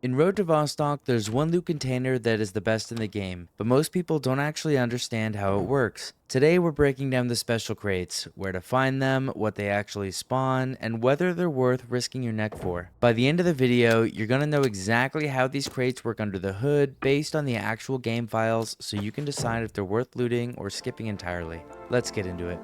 In Road to Vostok, there's one loot container that is the best in the game, but most people don't actually understand how it works. Today we're breaking down the special crates, where to find them, what they actually spawn, and whether they're worth risking your neck for. By the end of the video, you're gonna know exactly how these crates work under the hood based on the actual game files, so you can decide if they're worth looting or skipping entirely. Let's get into it.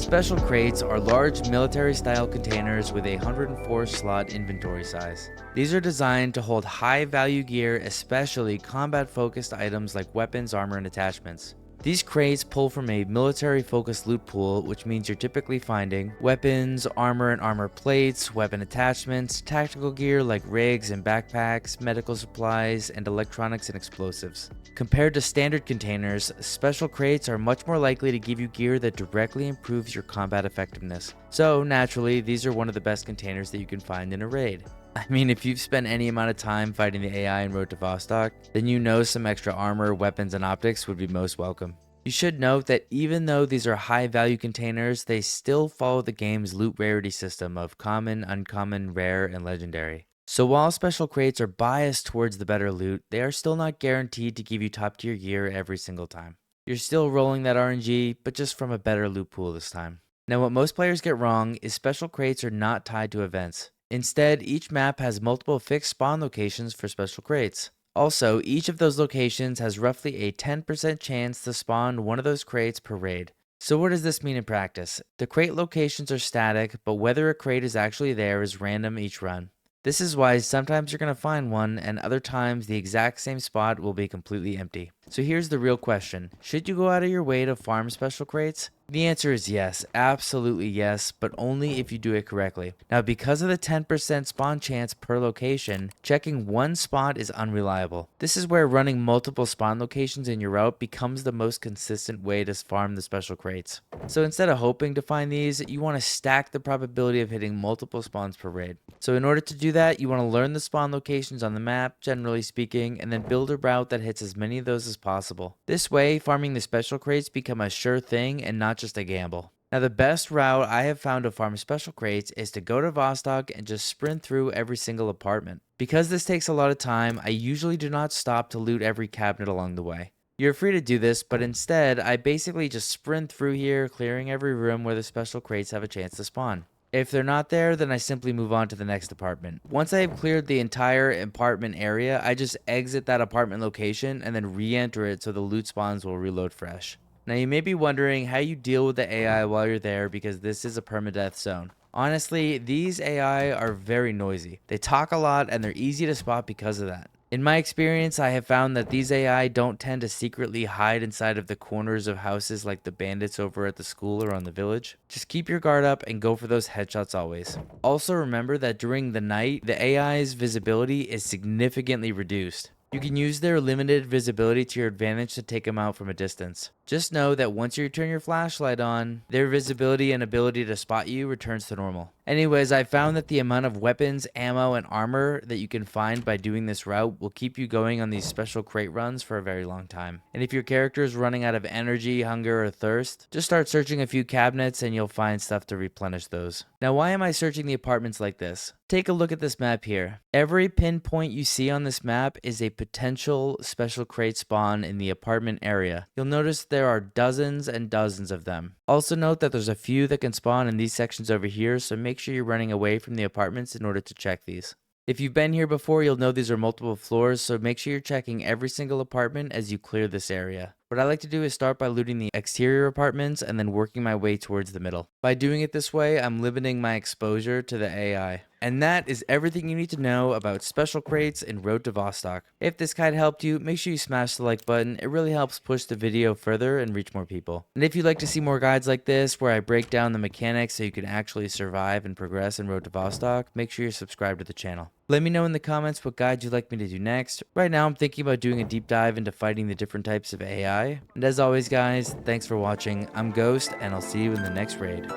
Special crates are large military-style containers with a 104-slot inventory size. These are designed to hold high-value gear, especially combat-focused items like weapons, armor, and attachments. These crates pull from a military-focused loot pool, which means you're typically finding weapons, armor and armor plates, weapon attachments, tactical gear like rigs and backpacks, medical supplies, and electronics and explosives. Compared to standard containers, special crates are much more likely to give you gear that directly improves your combat effectiveness. So, naturally, these are one of the best containers that you can find in a raid. I mean, if you've spent any amount of time fighting the AI in Road to Vostok, then you know some extra armor, weapons, and optics would be most welcome. You should note that even though these are high value containers, they still follow the game's loot rarity system of common, uncommon, rare, and legendary. So while special crates are biased towards the better loot, they are still not guaranteed to give you top tier gear every single time. You're still rolling that RNG, but just from a better loot pool this time. Now what most players get wrong is special crates are not tied to events. Instead, each map has multiple fixed spawn locations for special crates. Also, each of those locations has roughly a 10% chance to spawn one of those crates per raid. So what does this mean in practice? The crate locations are static, but whether a crate is actually there is random each run. This is why sometimes you're going to find one, and other times the exact same spot will be completely empty. So here's the real question. Should you go out of your way to farm special crates? The answer is yes, absolutely yes, but only if you do it correctly. Now, because of the 10% spawn chance per location, checking one spot is unreliable. This is where running multiple spawn locations in your route becomes the most consistent way to farm the special crates. So instead of hoping to find these, you want to stack the probability of hitting multiple spawns per raid. So in order to do that, you want to learn the spawn locations on the map, generally speaking, and then build a route that hits as many of those as possible. This way, farming the special crates become a sure thing and not just a gamble. Now the best route I have found to farm special crates is to go to Vostok and just sprint through every single apartment. Because this takes a lot of time, I usually do not stop to loot every cabinet along the way. You're free to do this, but instead, I basically just sprint through here, clearing every room where the special crates have a chance to spawn. If they're not there, then I simply move on to the next apartment. Once I have cleared the entire apartment area, I just exit that apartment location and then re-enter it so the loot spawns will reload fresh. Now you may be wondering how you deal with the AI while you're there because this is a permadeath zone. Honestly, these AI are very noisy. They talk a lot and they're easy to spot because of that. In my experience, I have found that these AI don't tend to secretly hide inside of the corners of houses like the bandits over at the school or on the village. Just keep your guard up and go for those headshots always. Also remember that during the night, the AI's visibility is significantly reduced. You can use their limited visibility to your advantage to take them out from a distance. Just know that once you turn your flashlight on, their visibility and ability to spot you returns to normal. Anyways, I found that the amount of weapons, ammo, and armor that you can find by doing this route will keep you going on these special crate runs for a very long time. And if your character is running out of energy, hunger, or thirst, just start searching a few cabinets and you'll find stuff to replenish those. Now, why am I searching the apartments like this? Take a look at this map here. Every pinpoint you see on this map is a potential special crate spawn in the apartment area. You'll notice there are dozens and dozens of them. Also note that there's a few that can spawn in these sections over here, so make sure you're running away from the apartments in order to check these. If you've been here before, you'll know these are multiple floors, so make sure you're checking every single apartment as you clear this area. What I like to do is start by looting the exterior apartments and then working my way towards the middle. By doing it this way, I'm limiting my exposure to the AI. And that is everything you need to know about special crates in Road to Vostok. If this guide helped you, make sure you smash the like button. It really helps push the video further and reach more people. And if you'd like to see more guides like this, where I break down the mechanics so you can actually survive and progress in Road to Vostok, make sure you're subscribed to the channel. Let me know in the comments what guides you'd like me to do next. Right now, I'm thinking about doing a deep dive into fighting the different types of AI. And as always, guys, thanks for watching. I'm Ghost, and I'll see you in the next raid.